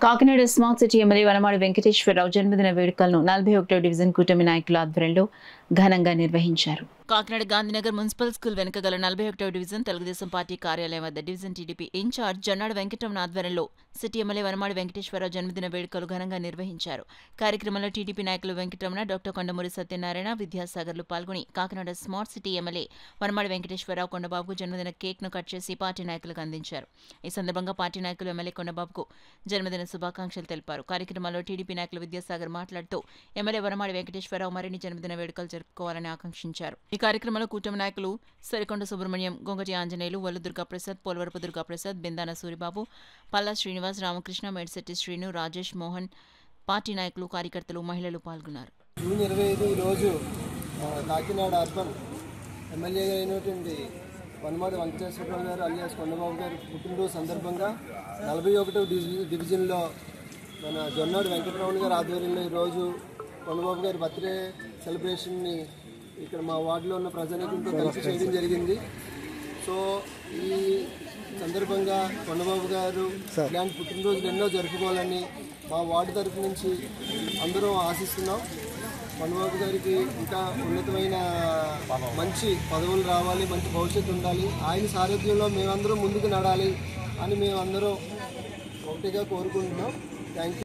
Kakinada smart city MLA Vanamadi Venkateswararao జన్మదిన వేడుకలను 41వ division కూటమి నాయకుల ఆధ్వర్యంలో ఘనంగా నిర్వహించారు. కాకినాడ గాంధీనగర్ మున్సిపల్ స్కూల్ వెనుక గల 41వ డివిజన్ తెలుగుదేశం పార్టీ కార్యాలయం వద్ద division TDP incharge Jonnada Venkataramana ఆధ్వర్యంలో సిటీ ఎమ్మెల్యే వనమాడి వెంకటేశ్వరరావు జన్మదిన వేడుకలు ఘనంగా నిర్వహించారు. కార్యక్రమంలో టీడీపీ నాయకులు వెంకటరమణ, డాక్టర్ కొండమూరి సత్యనారాయణ, విద్యాసాగర్లు పాల్గొని Kakinada smart city MLA Vanamadi Venkateswararao కొండబాబుకు జన్మదిన కేక్ను కట్ చేసి పార్టీ నాయకులకు అందించారు. ఈ సందర్భంగా పార్టీ నాయకులు ఎమ్మెల్యే కొండబాబుకు జన్మదిన శుభాకాంక్షలు తెలిపారు. కార్యక్రమంలో టీడీపీ నాయకులు విద్యాసాగర్ మాట్లాడుతూ ఎమ్మెల్యే వనమాడి వెంకటేశ్వరరావు మరిన్ని జన్మదిన వేడుకలు జరుపుకోవాలని ఆకాంక్షించారు. ఈ కార్యక్రమంలో కూటమి నాయకులు సరికొండ సుబ్రహ్మణ్యం, గొంగటి ఆంజనేయులు, వల్లు దుర్గాప్రసాద్, పోలవరపు దుర్గాప్రసాద్, బిందాన సూరిబాబు, పల్లా శ్రీనివాస్, రామకృష్ణ, మేడిశెట్టి శ్రీను, రాజేష్, మోహన్, పార్టీ నాయకులు, కార్యకర్తలు, మహిళలు పాల్గొన్నారు. జూన్ 25 ఈరోజు కాకినాడ అర్బన్ ఎమ్మెల్యేగా అయినటువంటి వనమాడి వెంకటేశ్వరరావు గారు అలియాస్ కొండబాబు గారి పుట్టినరోజు సందర్భంగా 41వ డివిజన్లో మన జొన్నాడు వెంకటరమణ గారి ఆధ్వర్యంలో ఈరోజు కొండబాబు గారి బర్త్డే సెలబ్రేషన్ని ఇక్కడ మా వార్డులో ఉన్న ప్రజానీకంతో కలిసి చేయడం జరిగింది. సో ఈ సందర్భంగా కొండబాబు గారు ఇలాంటి పుట్టినరోజులు ఎన్నో జరుపుకోవాలని మా వార్డు తరఫు నుంచి అందరం ఆశిస్తున్నాం. కొండబాబు గారికి ఇంకా ఉన్నతమైన మంచి పదవులు రావాలి, మంచి భవిష్యత్తు ఉండాలి, ఆయన సారథ్యంలో మేమందరం ముందుకు నడాలి అని మేమందరం ఒకటిగా కోరుకుంటున్నాం. Thank you.